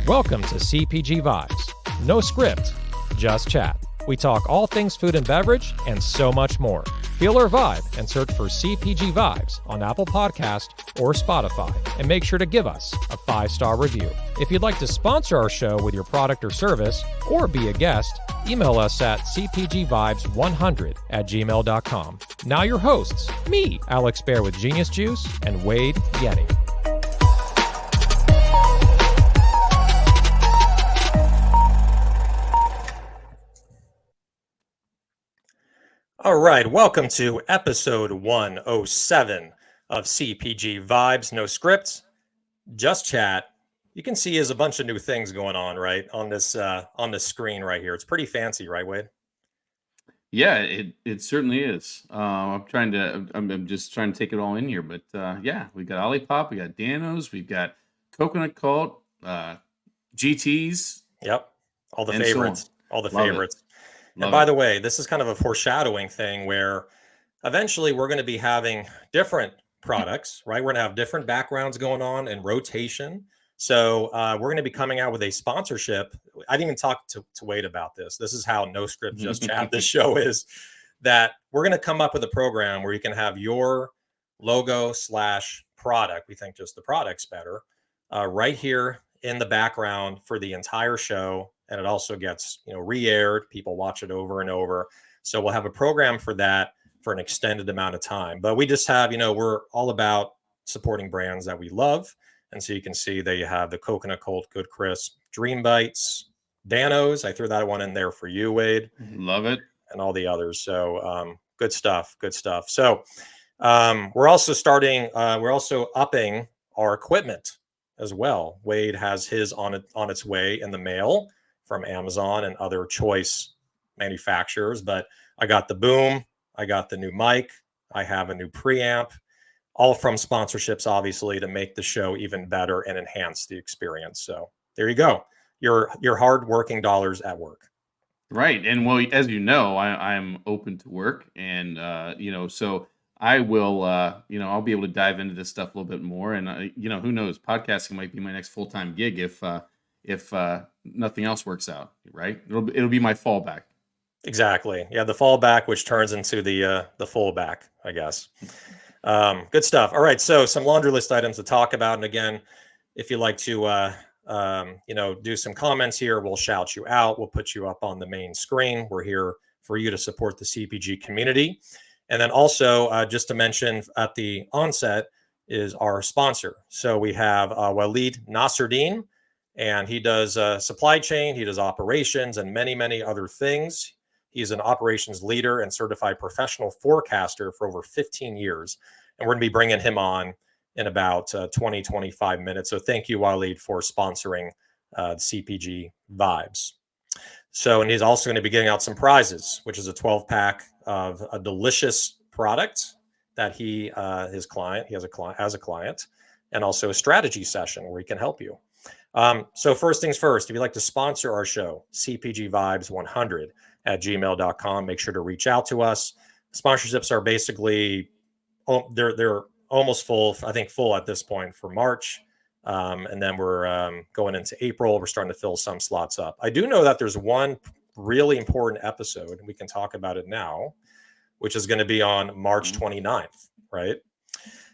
Welcome to CPG Vibes. No script, just chat. We talk all things food and beverage and so much more. Feel our vibe and search for CPG Vibes on Apple Podcast or Spotify, and make sure to give us a 5-star review. If you'd like to sponsor our show with your product or service or be a guest, email us at cpgvibes100@gmail.com. Now your hosts, me, Alex Bear with Genius Juice, and Wade Yenny. All right, welcome to episode 107 of CPG Vibes, no script, just chat. You can see there's a bunch of new things going on, right, on this screen right here. It's pretty fancy, right, Wade? Yeah, it certainly is. I'm just trying to take it all in here, but yeah, we got Olipop, we got Danos, we've got Coconut Cult, GTs. Yep, all the favorites, all the Love favorites. Love And by it. the way, this is kind of a foreshadowing thing where eventually we're going to be having different products, right? We're going to have different backgrounds going on in rotation. So we're going to be coming out with a sponsorship. I didn't even talk to Wade about this. This is how no script, just chat this show is, that we're going to come up with a program where you can have your logo / product. We think just the product's better right here in the background for the entire show. And it also gets, re-aired. People watch it over and over. So we'll have a program for that for an extended amount of time. But we just have, we're all about supporting brands that we love. And so you can see that you have the Coconut Cold Good Crisp, Dream Bites, Danos. I threw that one in there for you, Wade. Love it. And all the others. So good stuff. So we're also upping our equipment as well. Wade has his on its way in the mail from Amazon and other choice manufacturers. But I got the boom, I got the new mic, I have a new preamp, all from sponsorships, obviously, to make the show even better and enhance the experience. So there you go. Your hard-working dollars at work. Right. And well, as you know, I'm open to work, and so I will I'll be able to dive into this stuff a little bit more. And who knows, podcasting might be my next full-time gig if nothing else works out, right? It'll be my fallback. Exactly. Yeah, the fallback, which turns into the fullback, I guess. Good stuff. All right, so some laundry list items to talk about. And again, if you'd like to do some comments here, we'll shout you out. We'll put you up on the main screen. We're here for you to support the CPG community. And then also, just to mention at the onset, is our sponsor. So we have Walid Nasruddin, and he does supply chain, he does operations, and many, many other things. He's an operations leader and certified professional forecaster for over 15 years. And we're going to be bringing him on in about 20, 25 minutes. So thank you, Walid, for sponsoring CPG Vibes. So, and he's also going to be giving out some prizes, which is a 12-pack of a delicious product that he has a client, and also a strategy session where he can help you. So first things first, if you'd like to sponsor our show, cpgvibes100@gmail.com, make sure to reach out to us. Sponsorships are basically, they're almost full, I think full at this point for March. And then we're going into April. We're starting to fill some slots up. I do know that there's one really important episode, and we can talk about it now, which is going to be on March 29th, right?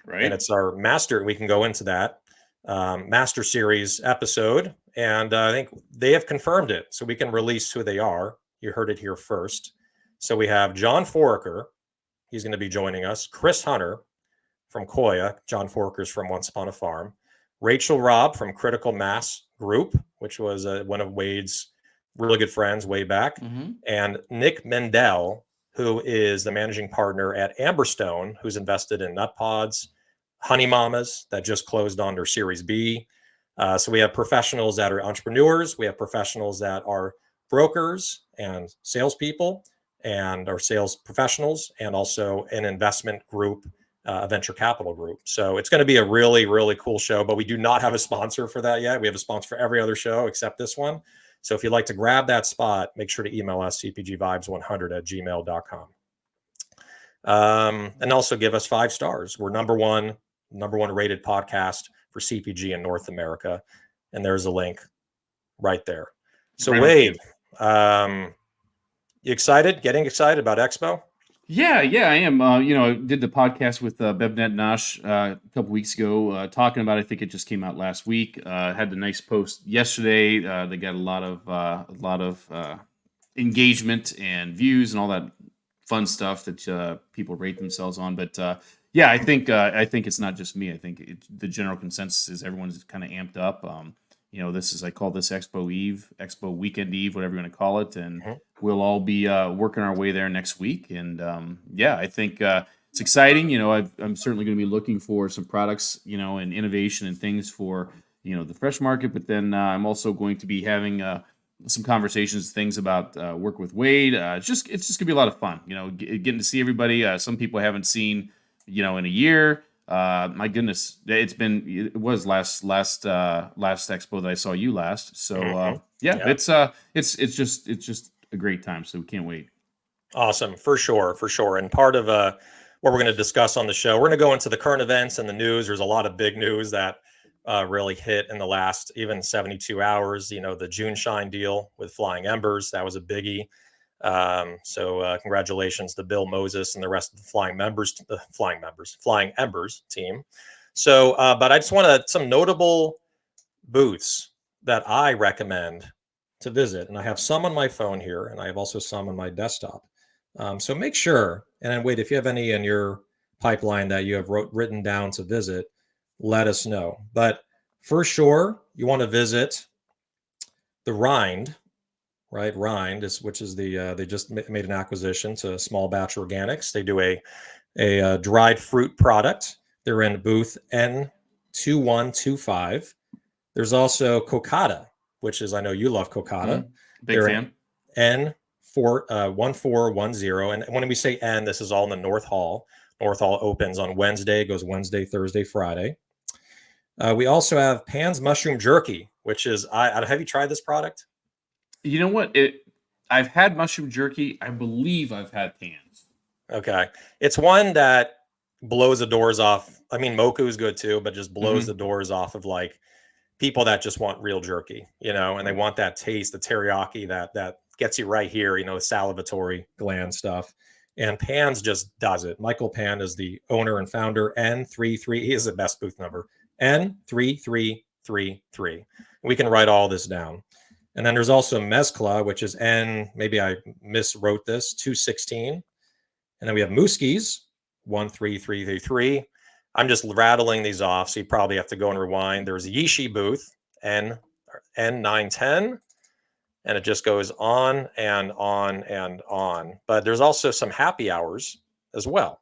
Right. And it's our master, we can go into that. Master Series episode, and I think they have confirmed it, so we can release who they are. You heard it here first. So we have John Foraker. He's going to be joining us. Chris Hunter from Koya. John Foraker's from Once Upon a Farm. Rachel Robb from Critical Mass Group, which was one of Wade's really good friends way back. Mm-hmm. And Nick Mendel, who is the managing partner at Amberstone, who's invested in Nut Pods, Honey Mamas that just closed on their Series B, So we have professionals that are entrepreneurs. We have professionals that are brokers and salespeople and our sales professionals, and also an investment group, a venture capital group. So it's going to be a really, really cool show, but we do not have a sponsor for that yet. We have a sponsor for every other show except this one. So if you'd like to grab that spot, make sure to email us cpgvibes100@gmail.com. And also give us 5 stars. We're number one rated podcast for CPG in North America. And there's a link right there. So Right on Wade, cue. you excited? Getting excited about Expo? Yeah, I am. I did the podcast with BevNet Nash a couple weeks ago, talking about. I think it just came out last week. Had the nice post yesterday. They got a lot of engagement and views and all that fun stuff that people rate themselves on. But yeah, I think it's not just me. I think the general consensus is everyone's kind of amped up. I call this Expo Eve, Expo Weekend Eve, whatever you want to call it, and we'll all be working our way there next week. And I think it's exciting. I'm certainly going to be looking for some products, and innovation and things for the fresh market. But then I'm also going to be having some conversations, things about work with Wade. It's just gonna be a lot of fun. Getting to see everybody. Some people I haven't seen, in a year. My goodness, it was last Expo that I saw you last. So it's just a great time. So we can't wait. Awesome, for sure. And part of what we're going to discuss on the show, we're going to go into the current events and the news. There's a lot of big news that really hit in the last even 72 hours. The June Shine deal with Flying Embers, that was a biggie. So congratulations to Bill Moses and the rest of the Flying Embers team. So, but I just want some notable booths that I recommend to visit. And I have some on my phone here, and I have also some on my desktop. So make sure, and wait, if you have any in your pipeline that you have written down to visit, let us know. But for sure, you want to visit the Rind, right? Rind which is they just made an acquisition to Small Batch Organics. They do a dried fruit product. They're in booth N2125. There's also Cocada, which is, I know you love Cocada. Big fan. N1410. And when we say N, this is all in the North Hall. North Hall opens on Wednesday, goes Wednesday, Thursday, Friday. We also have Pan's Mushroom Jerky, which is, have you tried this product? You know what? I've had mushroom jerky. I believe I've had Pan's. Okay. It's one that blows the doors off. I mean, Moku is good too, but just blows the doors off of like people that just want real jerky, and they want that taste, the teriyaki that gets you right here, salivatory gland stuff. And Pan's just does it. Michael Pan is the owner and founder. N33, he is the best booth number. N3333. We can write all this down. And then there's also Mezcla, which is maybe I miswrote this, 216. And then we have Mooskies, 13333. I'm just rattling these off, so you probably have to go and rewind. There's a Yishi booth, N910, and it just goes on and on and on. But there's also some happy hours as well.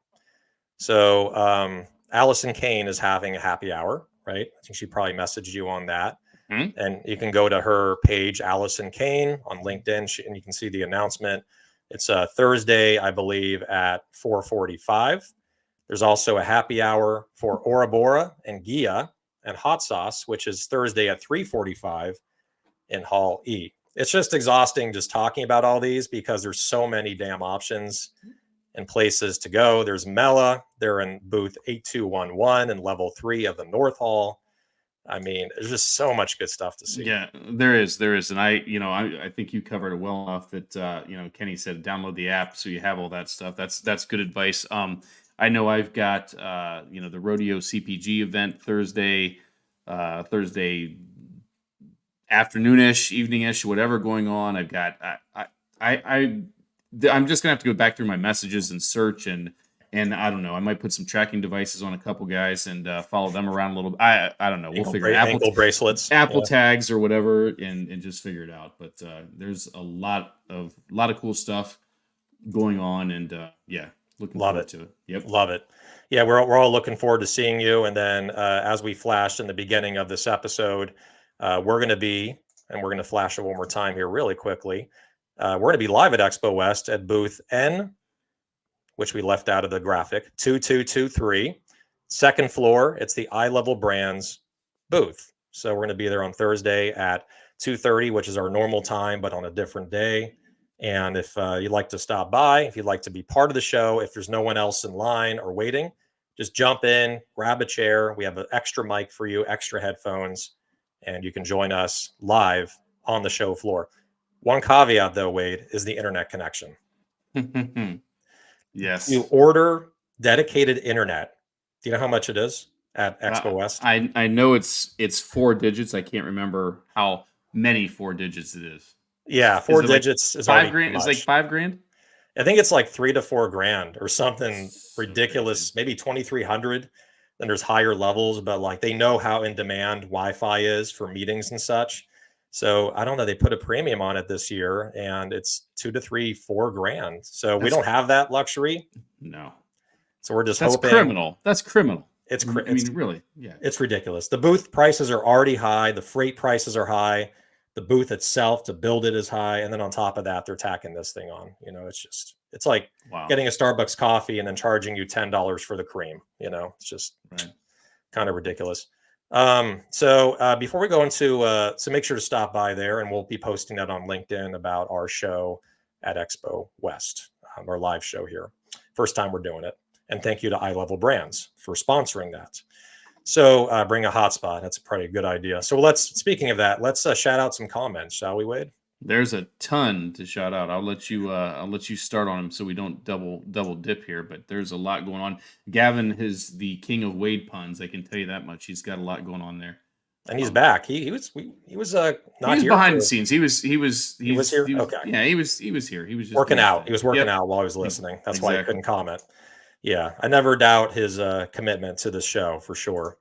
So Allison Kane is having a happy hour, right? I think she probably messaged you on that. And you can go to her page, Allison Kane, on LinkedIn, and you can see the announcement. It's a Thursday, I believe, at 4:45. There's also a happy hour for Orabora and Gia and Hot Sauce, which is Thursday at 3:45 in Hall E. It's just exhausting just talking about all these because there's so many damn options and places to go. There's Mela. They're in booth 8211 and level 3 of the North Hall. I mean, there's just so much good stuff to see. Yeah, there is. And I think you covered it well enough that, Kenny said, download the app so you have all that stuff. That's good advice. I know I've got, the Rodeo CPG event Thursday afternoonish, eveningish, whatever going on. I've got, I'm just gonna have to go back through my messages and search and I don't know. I might put some tracking devices on a couple guys and follow them around a little. I don't know. We'll figure it out. Ankle bracelets, Apple tags, or whatever, and just figure it out. But there's a lot of cool stuff going on, and looking forward to it. Yep, love it. Yeah, we're all looking forward to seeing you. And then, as we flashed in the beginning of this episode, we're going to be, and we're going to flash it one more time here really quickly. We're going to be live at Expo West at booth N, which we left out of the graphic, 2223, second floor. It's the Eye Level Brands booth. So we're going to be there on Thursday at 2:30, which is our normal time, but on a different day. And if you'd like to stop by, if you'd like to be part of the show, if there's no one else in line or waiting, just jump in, grab a chair. We have an extra mic for you, extra headphones, and you can join us live on the show floor. One caveat, though, Wade, is the internet connection. Yes. You order dedicated internet. Do you know how much it is at Expo West? I know it's 4 digits. I can't remember how many 4 digits it is. Yeah, four digits is $5 already grand. too It's much. like $5 grand. I think it's like $3 to $4 grand or something So ridiculous. crazy. Maybe 2,300. Then there's higher levels, but like they know how in demand Wi-Fi is for meetings and such. So I don't know. They put a premium on it this year, and it's 2 to 3, $4 grand. So we don't have that luxury. No, So we're just that's hoping. criminal. That's criminal. It's I mean, really, yeah. It's ridiculous. The booth prices are already high. The freight prices are high. The booth itself to build it is high. And then on top of that, they're tacking this thing on. It's like Wow. getting a Starbucks coffee and then charging you $10 for the cream. It's just kind of ridiculous. So before we go into, so make sure to stop by there, and we'll be posting that on LinkedIn about our show at Expo West, our live show here. First time we're doing it. And thank you to Eye Level Brands for sponsoring that. So bring a hotspot. That's a pretty good idea. So speaking of that, let's shout out some comments, shall we, Wade? There's a ton to shout out. I'll let you start on them so we don't double dip here. But there's a lot going on. Gavin is the king of Wade puns. I can tell you that much. He's got a lot going on there. And he's back. He was not here behind the scenes. He was here. Okay. Yeah, he was here. He was just working out. He was working out while I was listening. That's why I couldn't comment. Yeah, I never doubt his commitment to this show for sure.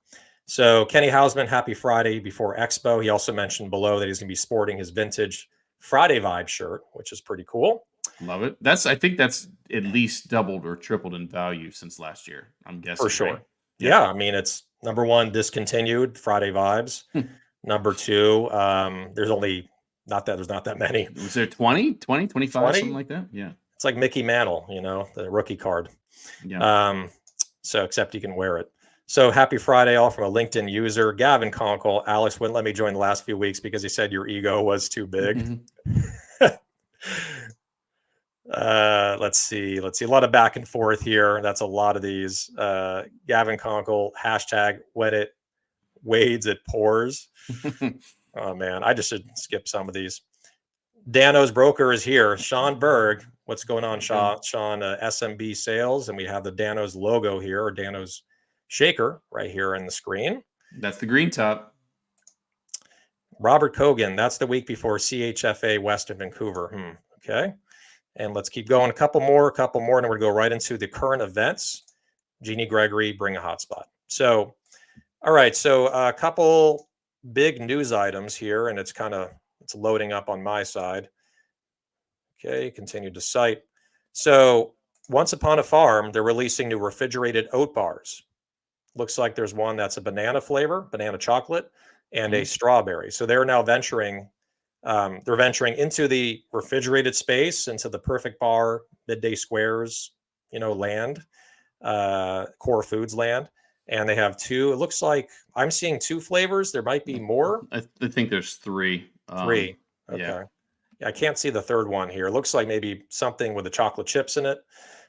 So Kenny Hausman, happy Friday before Expo. He also mentioned below that he's going to be sporting his vintage Friday Vibe shirt, which is pretty cool. Love it. I think that's at least doubled or tripled in value since last year. I'm guessing. For sure. Right? Yeah, I mean, it's number one, discontinued Friday Vibes. Number two, there's not that many. Was there 20, 25, something like that? Yeah. It's like Mickey Mantle, the rookie card. Yeah. So except you can wear it. So happy Friday all from a LinkedIn user. Gavin Conkle. Alex wouldn't let me join the last few weeks because he said your ego was too big. Let's see. A lot of back and forth here. That's a lot of these. Gavin Conkle, hashtag when it wades, it pours. Oh man, I just should skip some of these. Dano's broker is here. Sean Berg. What's going on, Sean? SMB sales. And we have the Dano's logo here, or Dano's shaker right here in the screen. That's the green top. Robert Kogan. That's the week before CHFA West of Vancouver. Okay. And let's keep going. A couple more, and then we're going to go right into the current events. Jeannie Gregory, bring a hotspot. So, all right. So a couple big news items here, and it's loading up on my side. Okay, continue to cite. So Once Upon a Farm, they're releasing new refrigerated oat bars. Looks like there's one that's a banana flavor, banana chocolate, and a strawberry. So they're now venturing into the refrigerated space, into the Perfect Bar, Midday Squares, land, Core Foods land. And they have two. It looks like I'm seeing two flavors. There might be more. I think there's three. Three. Okay. Yeah, I can't see the third one here. It looks like maybe something with the chocolate chips in it.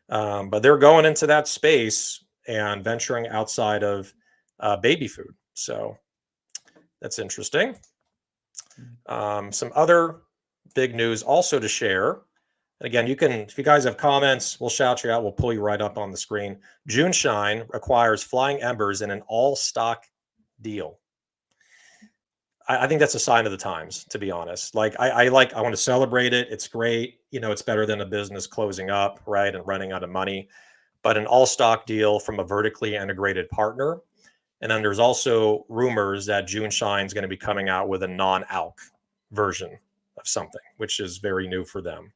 But they're going into that space and venturing outside of baby food. So that's interesting. Some other big news also to share. And again, if you guys have comments, we'll shout you out. We'll pull you right up on the screen. June Shine acquires Flying Embers in an all-stock deal. I think that's a sign of the times, to be honest. Like I want to celebrate it. It's great. It's better than a business closing up, right, and running out of money. But an all-stock deal from a vertically integrated partner. And then there's also rumors that June Shine is going to be coming out with a non-alc version of something, which is very new for them.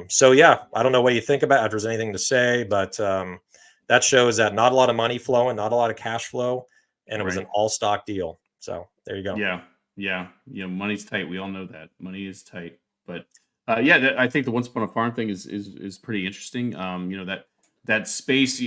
So yeah, I don't know what you think about it, if there's anything to say, but that shows that not a lot of money flowing, not a lot of cash flow, and it was an Right. all stock deal. So there you go. Yeah. Yeah. Money's tight. We all know that money is tight. But yeah, I think the Once Upon a Farm thing is pretty interesting. That space.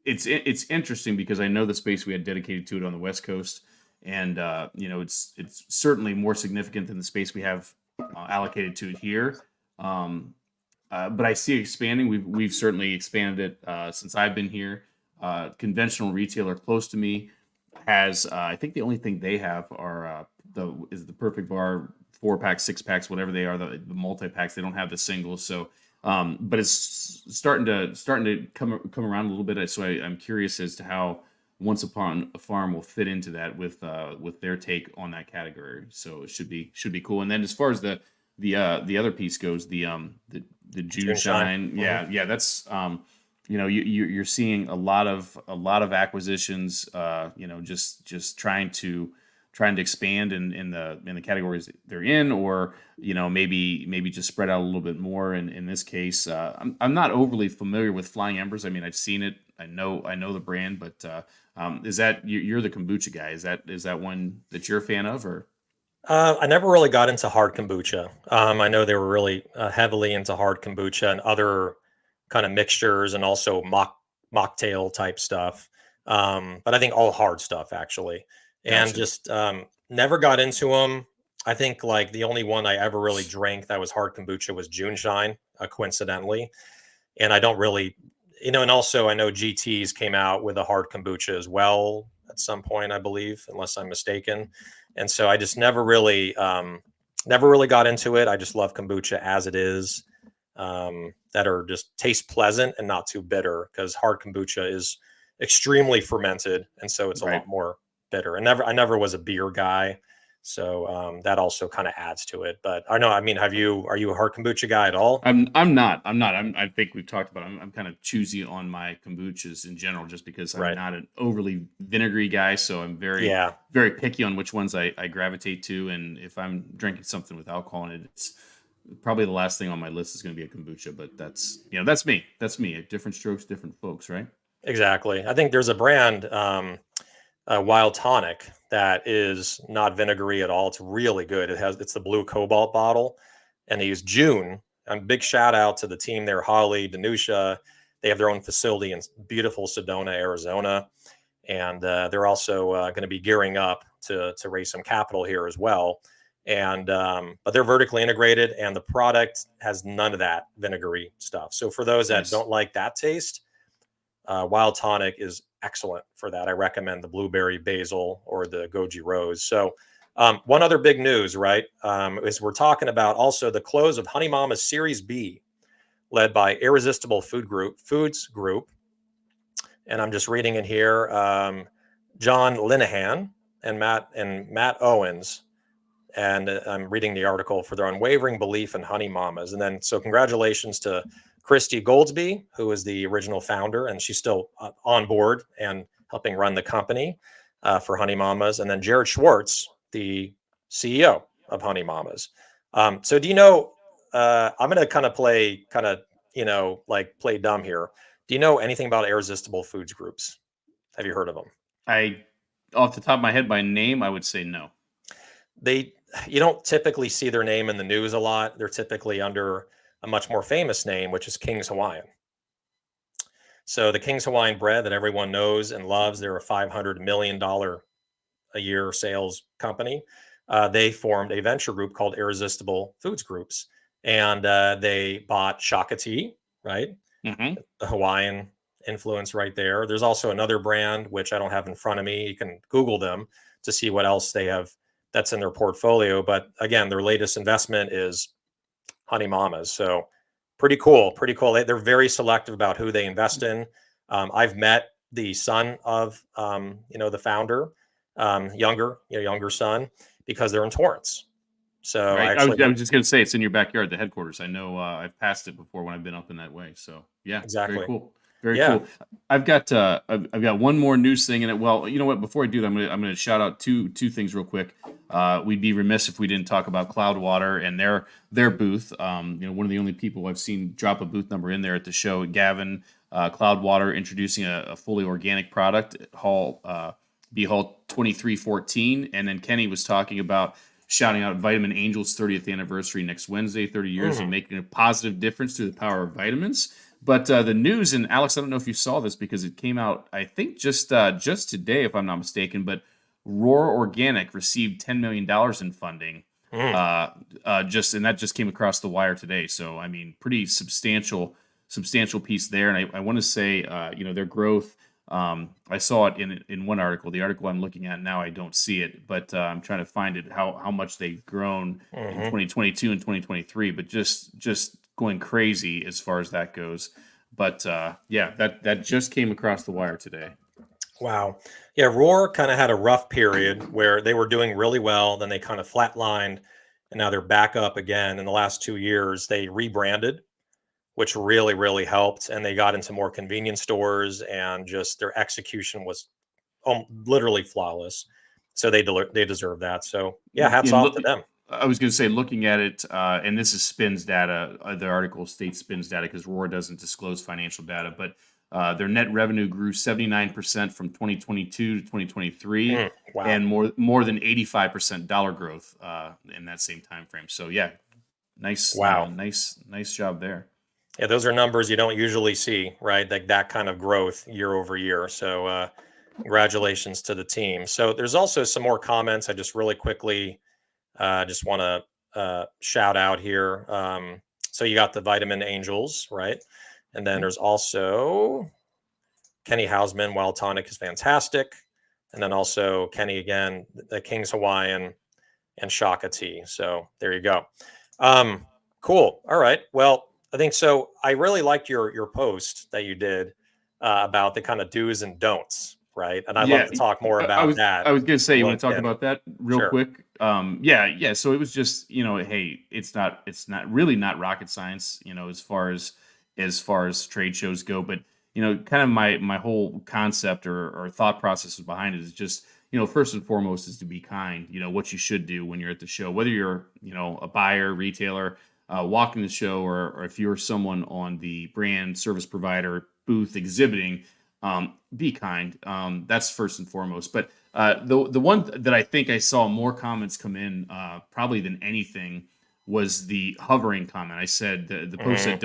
It's interesting because I know the space we had dedicated to it on the West Coast, and it's certainly more significant than the space we have allocated to it here. Um, but I see it expanding. We've certainly expanded it since I've been here. Conventional retailer close to me has I think the only thing they have are the Perfect Bar 4 packs, 6 packs, whatever they are, the multi packs. They don't have the singles, so but it's starting to come around a little bit. So I'm curious as to how Once Upon a Farm will fit into that with their take on that category. So it should be cool. And then as far as the other piece goes, the June June shine. Shine, yeah, that's you're seeing a lot of acquisitions, just trying to expand in the categories they're in, or maybe just spread out a little bit more. In this case, I'm not overly familiar with Flying Embers. I mean, I've seen it. I know the brand, but is that you're the kombucha guy? Is that one that you're a fan of, or? I never really got into hard kombucha. I know they were really heavily into hard kombucha and other kind of mixtures, and also mocktail type stuff. But I think all hard stuff actually, and Gotcha. just never got into them. I think like the only one I ever really drank that was hard kombucha was June Shine, coincidentally, and I don't really, and also I know GT's came out with a hard kombucha as well at some point, I believe, unless I'm mistaken. And so I just never really got into it. I just love kombucha as it is, that are just taste pleasant and not too bitter, because hard kombucha is extremely fermented, and so it's a Right. lot more bitter. And I never was a beer guy, so that also kind of adds to it. But I know, I mean, are you a hard kombucha guy at all? I think we've talked about. I'm kind of choosy on my kombuchas in general, just because I'm Right. not an overly vinegary guy. So I'm very Yeah. very picky on which ones I gravitate to. And if I'm drinking something with alcohol in it, it's probably the last thing on my list is going to be a kombucha. But that's me. That's me. Different strokes, different folks, right? Exactly. I think there's a brand, Wild Tonic, that is not vinegary at all. It's really good. It's the blue cobalt bottle, and they use June. And big shout out to the team there, Holly, Danusha. They have their own facility in beautiful Sedona, Arizona, and they're also going to be gearing up to raise some capital here as well. And but they're vertically integrated, and the product has none of that vinegary stuff. So for those that Nice. don't like that taste, Wild Tonic is excellent for that. I recommend the blueberry basil or the goji rose. So, one other big news, right, is we're talking about also the close of Honey Mama's Series B, led by Irresistible Foods Group, and I'm just reading it here. John Linehan and Matt Owens, and I'm reading the article for their unwavering belief in Honey Mamas. And then, so congratulations to Christy Goldsby, who is the original founder, and she's still on board and helping run the company for Honey Mamas. And then Jared Schwartz, the CEO of Honey Mamas. So do you know? I'm going to like play dumb here. Do you know anything about Irresistible Foods Groups? Have you heard of them? I Off the top of my head by name, I would say no. They You don't typically see their name in the news a lot. They're typically under a much more famous name, which is King's Hawaiian. So the King's Hawaiian bread that everyone knows and loves, they're a $500 million a year sales company. They formed a venture group called Irresistible Foods Groups, and they bought Shakati, right? Hmm. The Hawaiian influence right there. There's also another brand, which I don't have in front of me. You can Google them to see what else they have that's in their portfolio. But again, their latest investment is Honey Mamas. So pretty cool. Pretty cool. They're very selective about who they invest in. I've met the son of, the founder, younger son, because they're in Torrance. So I Right. actually I went. was just going to say it's in your backyard, the headquarters. I know I've passed it before when I've been up in that way. So yeah, very Exactly. cool. Very Yeah. cool. I've got one more news thing in it. Well, you know what? Before I do that, I'm gonna shout out two things real quick. We'd be remiss if we didn't talk about Cloudwater and their booth. One of the only people I've seen drop a booth number in there at the show. Gavin Cloudwater introducing a fully organic product, Hall 2314. And then Kenny was talking about shouting out Vitamin Angel's 30th anniversary next Wednesday, 30 years of making a positive difference through the power of vitamins. But the news, and Alex, I don't know if you saw this because it came out, I think, just today, if I'm not mistaken, but Roar Organic received $10 million in funding. And that just came across the wire today. So, I mean, pretty substantial piece there. And I want to say, their growth, I saw it in one article. The article I'm looking at now, I don't see it, but I'm trying to find it, how much they've grown in 2022 and 2023, but just going crazy as far as that goes. But that just came across the wire today. Wow. Yeah, Roar kind of had a rough period where they were doing really well, then they kind of flatlined, and now they're back up again. In the last 2 years, they rebranded, which really, really helped. And they got into more convenience stores, and just their execution was literally flawless. So they deserve that. So yeah, hats off to them. I was going to say, looking at it, and this is Spins data. The article states Spins data because Roar doesn't disclose financial data, but their net revenue grew 79% from 2022 to 2023, Wow. and more than 85% dollar growth in that same time frame. So yeah, nice job there. Yeah, those are numbers you don't usually see, right? Like that kind of growth year over year. So congratulations to the team. So there's also some more comments. I just really quickly just want to shout out here. So you got the Vitamin Angels, right? And then there's also Kenny Hausman, Wild Tonic is fantastic. And then also Kenny again, the King's Hawaiian and Shaka Tea. So there you go. Cool. All right. Well, I think so. I really liked your post that you did about the kind of do's and don'ts, right? And I'd love to talk more about that. I was going to say, you want to talk about that real quick? Sure. So it was just, hey, it's not really not rocket science, as far as trade shows go, but kind of my whole concept or thought process behind it is just, first and foremost is to be kind. What you should do when you're at the show, whether you're a buyer, retailer, walking the show, or if you're someone on the brand service provider booth exhibiting, be kind. That's first and foremost. But the one that I think I saw more comments come in probably than anything was the hovering comment. I said the post said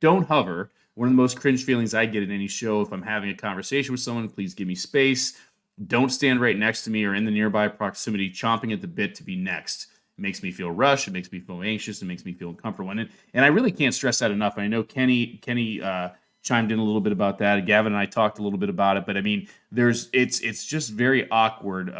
don't hover. One of the most cringe feelings I get at any show, if I'm having a conversation with someone, please give me space. Don't stand right next to me or in the nearby proximity, chomping at the bit to be next. It makes me feel rushed. It makes me feel anxious. It makes me feel uncomfortable. And I really can't stress that enough. I know Kenny chimed in a little bit about that. Gavin and I talked a little bit about it. But I mean, it's just very awkward.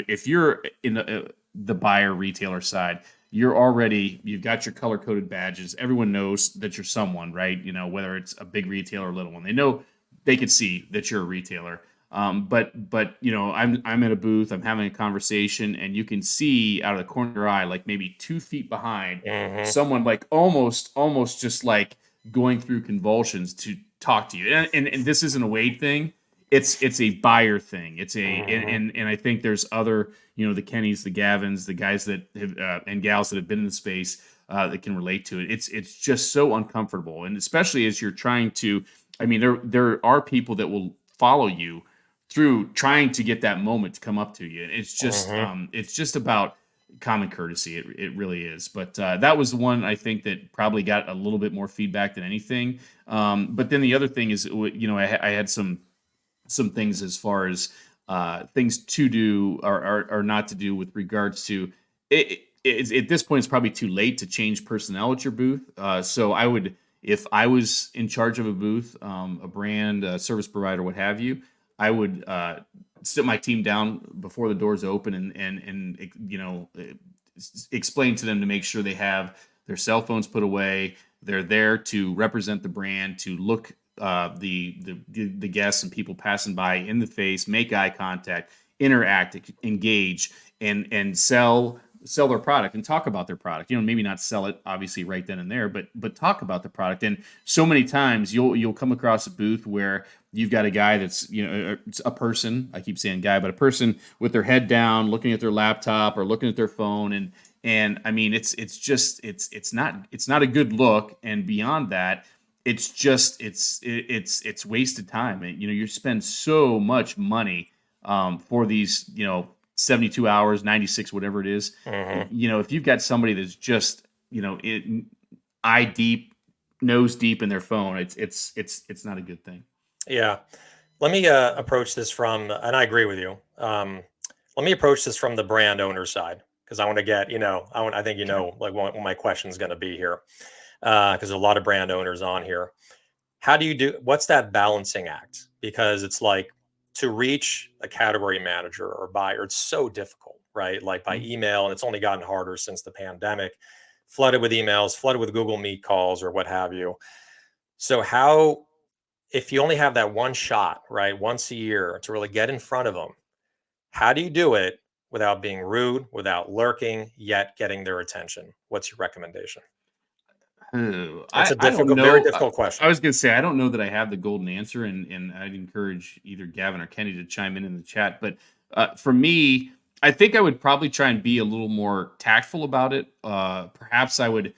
If you're in the buyer retailer side, you've got your color coded badges. Everyone knows that you're someone, right? Whether it's a big retailer or a little one, they could see that you're a retailer. But I'm at a booth, I'm having a conversation, and you can see out of the corner of your eye, like maybe 2 feet behind, someone like almost just like going through convulsions to talk to you. And this isn't a Wade thing. It's a buyer thing. It's and I think there's other, the Kennys, the Gavins, the guys that have and gals that have been in the space that can relate to it. It's just so uncomfortable, and especially as you're trying to. I mean, there are people that will follow you through trying to get that moment to come up to you. And it's just about common courtesy. It really is. But that was the one I think that probably got a little bit more feedback than anything. But then the other thing is, I had some things as far as things to do or not to do with regards to it. At this point, it's probably too late to change personnel at your booth. So I would, if I was in charge of a booth, a brand, a service provider, what have you, I would sit my team down before the doors open and explain to them to make sure they have their cell phones put away. They're there to represent the brand, to look the guests and people passing by in the face, make eye contact, interact, engage, and sell their product and talk about their product. Maybe not sell it obviously right then and there, but talk about the product. And so many times you'll come across a booth where you've got a guy that's, it's a person, I keep saying guy, but a person with their head down, looking at their laptop or looking at their phone. And I mean, it's not a good look. And beyond that, it's wasted time. And, you spend so much money for these, 72 hours, 96, whatever it is. Mm-hmm. If you've got somebody that's just, eye deep, nose deep in their phone, it's not a good thing. Yeah. Let me approach this from, and I agree with you. Let me approach this from the brand owner side because I want to get, I think Okay. like what my question is going to be here because there's a lot of brand owners on here. How do you do? What's that balancing act? Because it's like to reach a category manager or buyer, it's so difficult, right? Like by Mhm. email, and it's only gotten harder since the pandemic. Flooded with emails, flooded with Google Meet calls or what have you. So how if you only have that one shot, right, once a year to really get in front of them, how do you do it without being rude, without lurking, yet getting their attention? What's your recommendation? Oh, It's a I don't very know. difficult I question. was gonna say I don't know that I have the golden answer, and I'd encourage either Gavin or Kenny to chime in the chat. But for me, I think I would probably try and be a little more tactful about it. Perhaps I would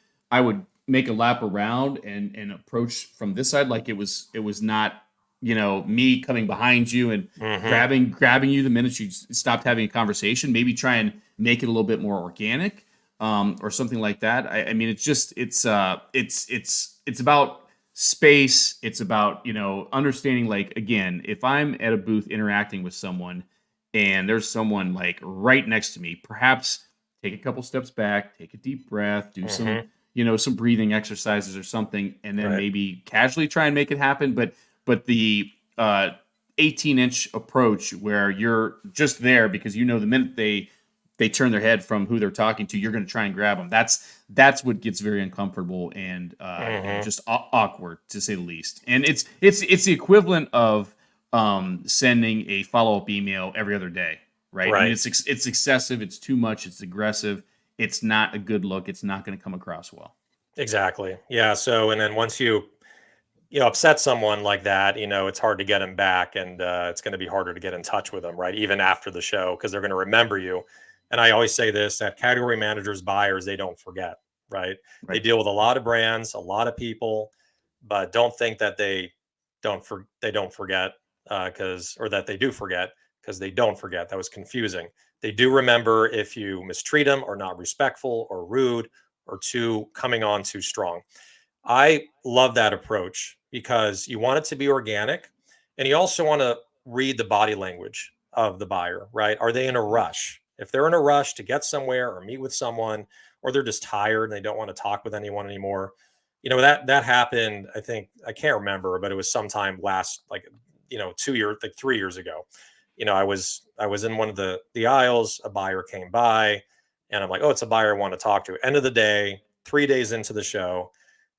make a lap around and approach from this side like it was not me coming behind you and Hmm. grabbing you the minute you stopped having a conversation. Maybe try and make it a little bit more organic, or something like that. I mean, it's about space. It's about understanding. Like, again, if I'm at a booth interacting with someone, and there's someone like right next to me, perhaps take a couple steps back, take a deep breath, do some Hmm. some breathing exercises or something, and then Right. maybe casually try and make it happen. But the 18-inch approach where you're just there because the minute they turn their head from who they're talking to, you're going to try and grab them. That's what gets very uncomfortable and Hmm. just awkward, to say the least. And it's the equivalent of sending a follow up email every other day, right? I mean, Right. it's excessive, it's too much, it's aggressive, it's not a good look, it's not going to come across well. Exactly. Yeah. So, and then once you upset someone like that, it's hard to get them back, and it's going to be harder to get in touch with them, right? Even after the show, because they're going to remember you. And I always say this: that category managers, buyers, they don't forget, right? They Right. deal with a lot of brands, a lot of people, but don't think that they don't forget because or that they do forget because they don't forget. That was confusing. They do remember if you mistreat them or not respectful or rude or too coming on too strong. I love that approach because you want it to be organic and you also want to read the body language of the buyer, right? Are they in a rush? If they're in a rush to get somewhere or meet with someone, or they're just tired and they don't want to talk with anyone anymore, that happened. I think I can't remember, but it was sometime last, like 2 years, like 3 years ago. I was in one of the aisles. A buyer came by, and I'm like, oh, it's a buyer I want to talk to. End of the day, 3 days into the show,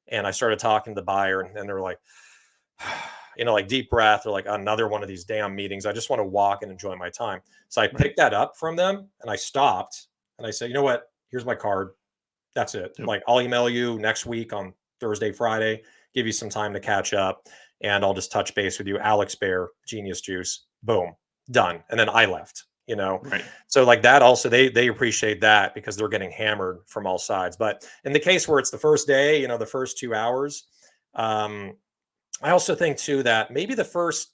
and I started talking to the buyer, and they're like, like deep breath, or like another one of these damn meetings. I just want to walk and enjoy my time. So I Right. picked that up from them and I stopped and I said, you know what? Here's my card. That's it. Yep. Like, I'll email you next week on Thursday, Friday, give you some time to catch up, and I'll just touch base with you. Alex Bear, Genius Juice, boom, done. And then I left. Right. So like that also they appreciate that because they're getting hammered from all sides. But in the case where it's the first day, the first 2 hours, um, I also think too that maybe the first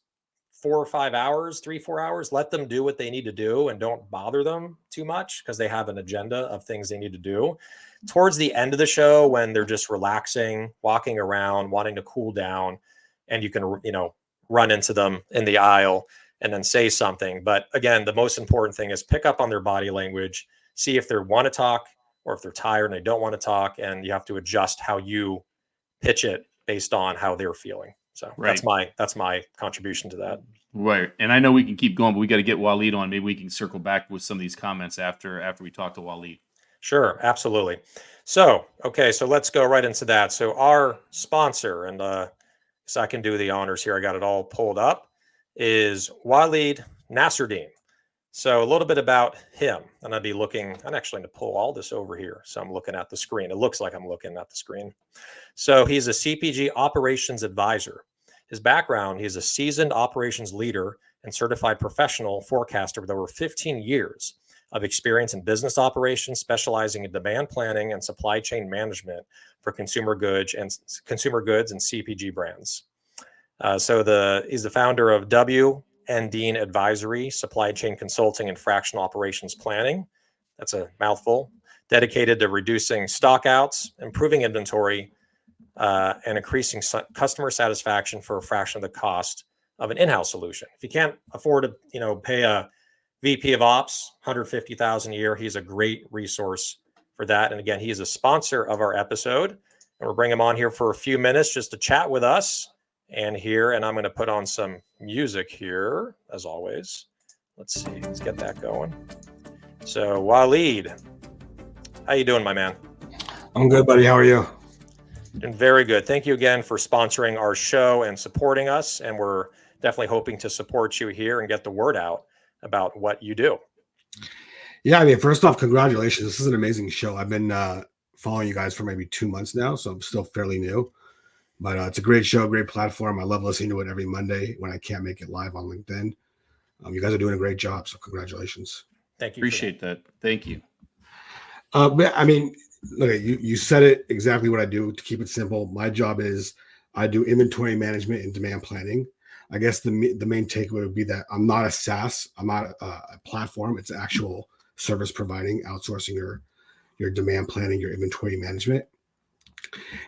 4 or 5 hours, 3, 4 hours, let them do what they need to do and don't bother them too much because they have an agenda of things they need to do. Towards the end of the show, when they're just relaxing, walking around, wanting to cool down, and you can, run into them in the aisle and then say something. But again, the most important thing is pick up on their body language, see if they want to talk or if they're tired and they don't want to talk. And you have to adjust how you pitch it based on how they're feeling. So that's Right. my contribution to that. Right. And I know we can keep going, but we got to get Waleed on. Maybe we can circle back with some of these comments after we talk to Waleed. Sure, absolutely. So, okay, so let's go right into that. So, our sponsor, and so I can do the honors here, I got it all pulled up, is Waleed Nasruddin. So, a little bit about him, and I'm actually going to pull all this over here. So, I'm looking at the screen. It looks like I'm looking at the screen. So, he's a CPG operations advisor. His background, he's a seasoned operations leader and certified professional forecaster with over 15 years of experience in business operations, specializing in demand planning and supply chain management for consumer goods and CPG brands. He's the founder of W. and Dean Advisory, Supply Chain Consulting and Fractional Operations Planning. That's a mouthful. Dedicated to reducing stockouts, improving inventory, and increasing customer satisfaction for a fraction of the cost of an in-house solution. If you can't afford to, pay a VP of Ops $150,000 a year, he's a great resource for that. And again, he is a sponsor of our episode, and we'll bring him on here for a few minutes just to chat with us. And I'm going to put on some music here, as always. Let's see, let's get that going. So, Waleed, how you doing, my man? I'm good, buddy. How are you? Doing very good. Thank you again for sponsoring our show and supporting us. And we're definitely hoping to support you here and get the word out about what you do. Yeah, I mean, first off, congratulations. This is an amazing show. I've been following you guys for maybe 2 months now, so I'm still fairly new. But it's a great show, great platform. I love listening to it every Monday when I can't make it live on LinkedIn. You guys are doing a great job, so congratulations. Thank you. Appreciate that. Thank you. But I mean, look, you said it exactly what I do. To keep it simple, my job is I do inventory management and demand planning. I guess the main takeaway would be that I'm not a SaaS. I'm not a platform. It's actual service providing, outsourcing your demand planning, your inventory management.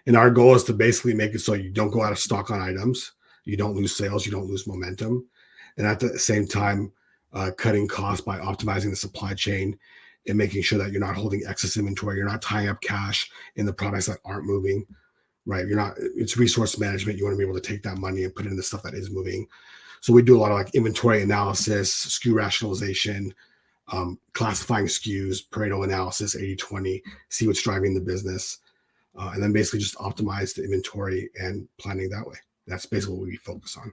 And our goal is to basically make it so you don't go out of stock on items, you don't lose sales, you don't lose momentum, and at the same time, cutting costs by optimizing the supply chain and making sure that you're not holding excess inventory, you're not tying up cash in the products that aren't moving, right? It's resource management. You want to be able to take that money and put it in the stuff that is moving. So we do a lot of like inventory analysis, SKU rationalization, classifying SKUs, Pareto analysis, 80-20, see what's driving the business. And then basically just optimize the inventory and planning that way. That's basically what we focus on.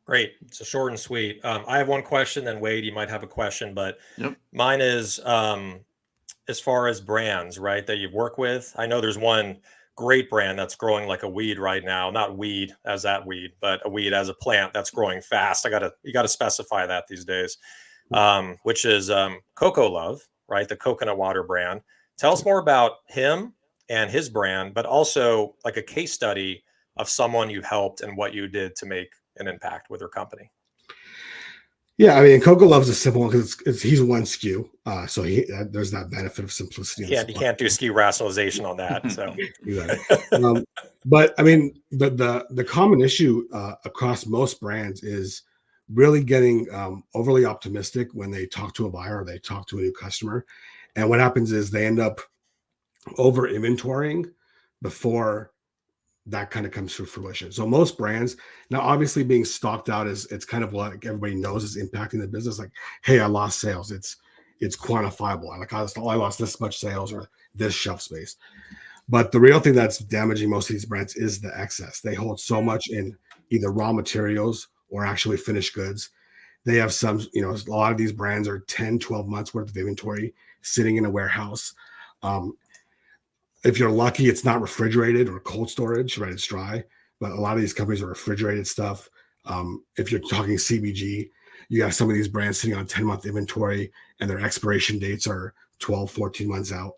Great. So short and sweet. I have one question, then Wade, you might have a question, but Yep. Mine is as far as brands, right, that you work with. I know there's one great brand that's growing like a weed right now, not weed as that weed, but a weed as a plant that's growing fast. You got to specify that these days, which is Coco Love, right? The coconut water brand. Tell us more about him and his brand, but also like a case study of someone you helped and what you did to make an impact with their company. Yeah, I mean, Coco Love's a simple one because he's one SKU, so there's that benefit of simplicity. You can't do SKU rationalization on that. So, but I mean, the common issue across most brands is really getting overly optimistic when they talk to a buyer or they talk to a new customer, and what happens is they end up over inventorying before that kind of comes to fruition. So most brands now, obviously, being stocked out it's kind of like everybody knows is impacting the business. Like, hey, I lost sales. It's quantifiable. I lost this much sales or this shelf space. But the real thing that's damaging most of these brands is the excess. They hold so much in either raw materials or actually finished goods. They have some, a lot of these brands are 10, 12 months worth of inventory sitting in a warehouse. If you're lucky, it's not refrigerated or cold storage, right? It's dry. But a lot of these companies are refrigerated stuff. If you're talking CPG, you have some of these brands sitting on 10-month inventory and their expiration dates are 12, 14 months out.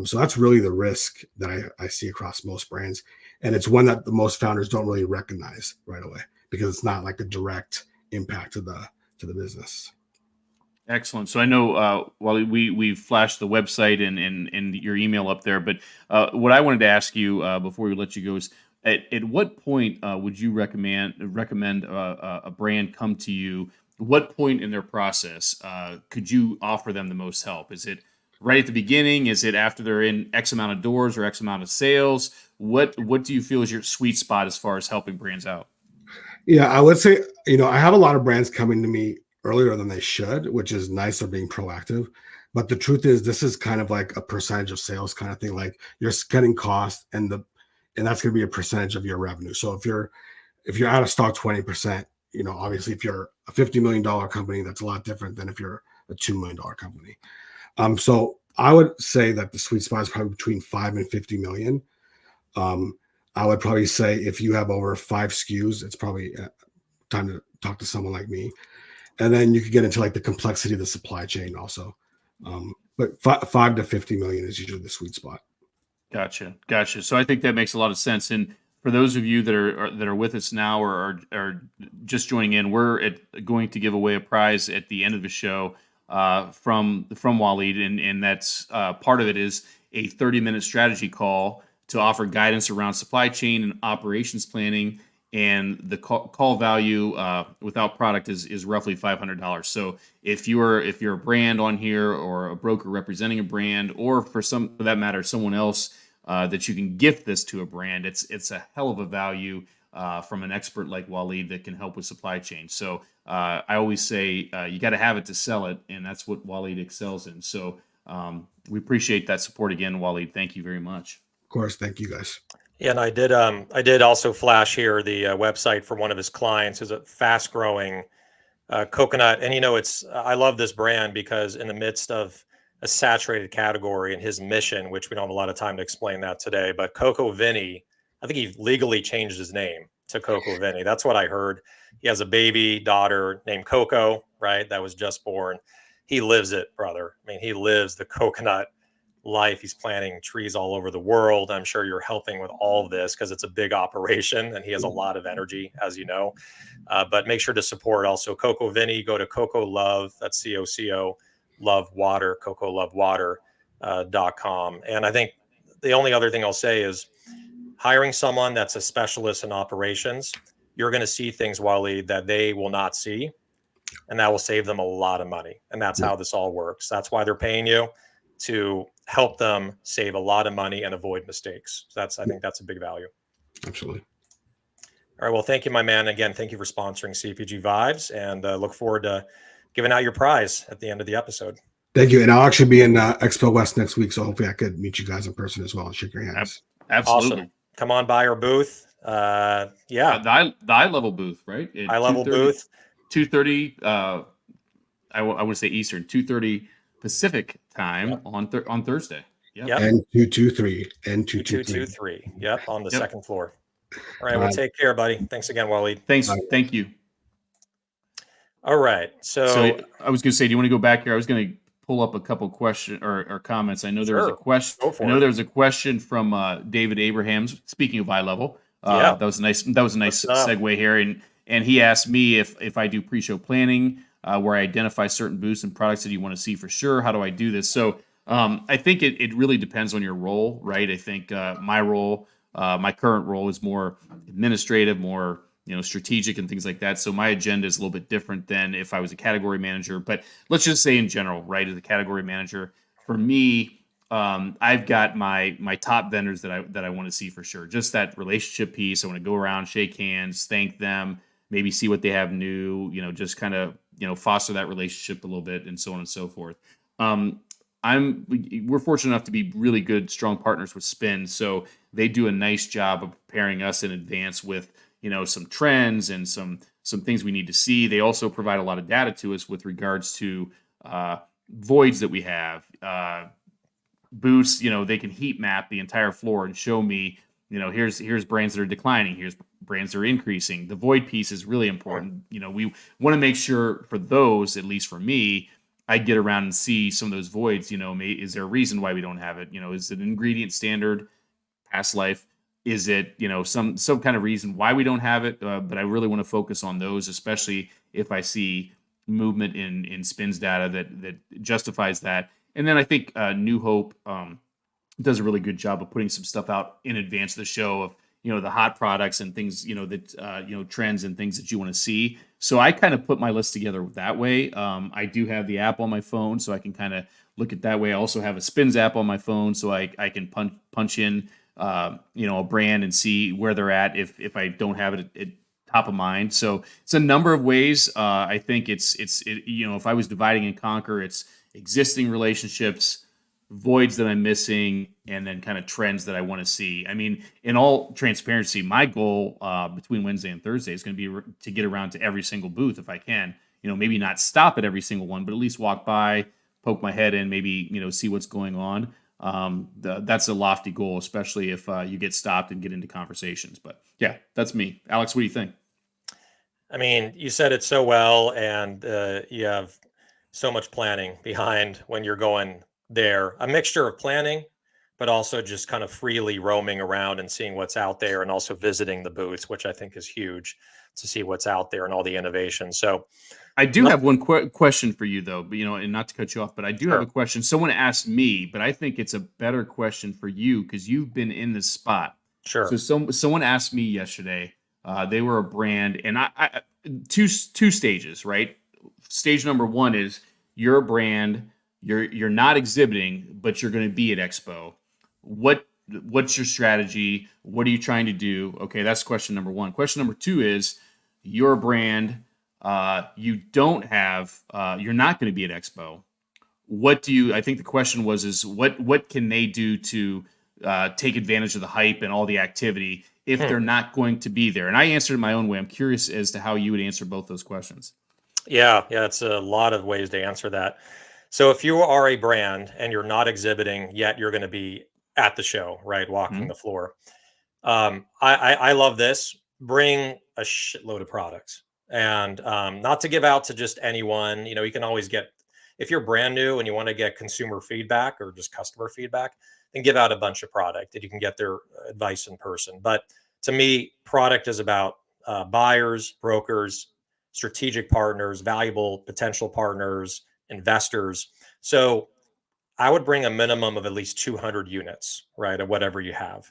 So that's really the risk that I see across most brands. And it's one that the most founders don't really recognize right away because it's not like a direct impact to the business. Excellent. So I know while we flashed the website and your email up there, but what I wanted to ask you before we let you go is at what point would you recommend a brand come to you? What point in their process could you offer them the most help? Is it right at the beginning? Is it after they're in X amount of doors or X amount of sales? What do you feel is your sweet spot as far as helping brands out? Yeah, I would say, I have a lot of brands coming to me earlier than they should, which is nice. They're being proactive. But the truth is, this is kind of like a percentage of sales kind of thing. Like you're cutting costs and that's going to be a percentage of your revenue. So if you're out of stock 20%, obviously if you're a $50 million company, that's a lot different than if you're a $2 million company. So I would say that the sweet spot is probably between 5 and 50 million. I would probably say if you have over 5 SKUs, it's probably time to talk to someone like me. And then you could get into like the complexity of the supply chain also. But 5 to 50 million is usually the sweet spot. Gotcha. So I think that makes a lot of sense. And for those of you that are with us now or are just joining in, we're going to give away a prize at the end of the show from Waleed, and that's part of it is a 30-minute strategy call to offer guidance around supply chain and operations planning. And the call value without product is roughly $500. So if you're a brand on here or a broker representing a brand, or for that matter, someone else that you can gift this to a brand, it's a hell of a value from an expert like Waleed that can help with supply chain. So I always say you got to have it to sell it, and that's what Waleed excels in. So we appreciate that support again, Waleed. Thank you very much. Of course, thank you guys. Yeah, and I did also flash here the website for one of his clients, who's a fast growing coconut. And I love this brand because in the midst of a saturated category, and his mission, which we don't have a lot of time to explain that today, but Coco Vinny, I think he legally changed his name to Coco Vinny. That's what I heard. He has a baby daughter named Coco, right? That was just born. He lives it, brother. I mean, he lives the coconut life. He's planting trees all over the world. I'm sure you're helping with all of this because it's a big operation and he has a lot of energy, as you know. But make sure to support also Coco Vinny. Go to Coco Love, that's COCO Love Water, CocoLoveWater.com. And I think the only other thing I'll say is hiring someone that's a specialist in operations, you're going to see things, Waleed, that they will not see, and that will save them a lot of money. And that's how this all works. That's why they're paying you, to help them save a lot of money and avoid mistakes. So I think that's a big value. Absolutely. All right. Well, thank you, my man. Again, thank you for sponsoring CPG Vibes, and look forward to giving out your prize at the end of the episode. Thank you. And I'll actually be in Expo West next week, so hopefully I could meet you guys in person as well and shake your hands. Absolutely. Awesome. Come on by our booth. Yeah. The eye level booth, right? Eye level booth. 2:30. I want to say Eastern. 2:30 Pacific time on Thursday. Yep. N223. N223. Yep. On the second floor. All right. Well, take care, buddy. Thanks again, Waleed. Thanks. Thank you. All right. So I was going to say, do you want to go back here? I was going to pull up a couple questions or comments. I know there was a question. There was a question from David Abrahams. Speaking of eye level, that was a nice segue here, and he asked me if I do pre-show planning, where I identify certain booths and products that you want to see for sure. How do I do this? So I think it really depends on your role, right? I think my role, my current role, is more administrative, more strategic and things like that. So my agenda is a little bit different than if I was a category manager. But let's just say in general, right, as a category manager, for me, I've got my top vendors that I want to see for sure. Just that relationship piece. I want to go around, shake hands, thank them, maybe see what they have new, just kind of, foster that relationship a little bit, and so on and so forth. We're fortunate enough to be really good, strong partners with Spin. So they do a nice job of preparing us in advance with, some trends and some things we need to see. They also provide a lot of data to us with regards to voids that we have, booths. They can heat map the entire floor and show me, here's brands that are declining, here's brands that are increasing. The void piece is really important. We want to make sure for those, at least for me, I get around and see some of those voids. Is there a reason why we don't have it? Is it an ingredient standard, past life? Is it, some kind of reason why we don't have it? But I really want to focus on those, especially if I see movement in Spin's data that justifies that. And then I think New Hope does a really good job of putting some stuff out in advance of the show of, the hot products and things, that, trends and things that you want to see. So I kind of put my list together that way. I do have the app on my phone, so I can kind of look at that way. I also have a Spins app on my phone, so I can punch in, a brand and see where they're at if I don't have it at top of mind. So it's a number of ways. I think it's if I was dividing and conquer, it's existing relationships, voids that I'm missing, and then kind of trends that I want to see. I mean, in all transparency, my goal between Wednesday and Thursday is going to be to get around to every single booth if I can. Maybe not stop at every single one, but at least walk by, poke my head in, maybe see what's going on. That's a lofty goal, especially if you get stopped and get into conversations. But yeah, that's me. Alex, what do you think? I mean, you said it so well, and you have so much planning behind when you're going there. A mixture of planning, but also just kind of freely roaming around and seeing what's out there, and also visiting the booths, which I think is huge to see what's out there and all the innovation. So I do have one question for you, though, but, and not to cut you off, but I do have Sure. a question. Someone asked me, but I think it's a better question for you because you've been in this spot. Sure. So someone asked me yesterday. They were a brand, and I two stages, right? Stage number one is you're a brand. You're not exhibiting, but you're going to be at Expo. What's your strategy? What are you trying to do? Okay, that's question number one. Question number two is you're a brand. You don't have. You're not going to be at Expo. What do you? I think the question is what can they do to take advantage of the hype and all the activity if they're not going to be there? And I answered it my own way. I'm curious as to how you would answer both those questions. Yeah, it's a lot of ways to answer that. So if you are a brand and you're not exhibiting yet, you're going to be at the show, right? Walking the floor. I love this. Bring a shitload of products, and not to give out to just anyone. You can always get, if you're brand new and you want to get consumer feedback or just customer feedback, then give out a bunch of product that you can get their advice in person. But to me, product is about buyers, brokers, strategic partners, valuable potential partners, investors. So I would bring a minimum of at least 200 units, right, of whatever you have.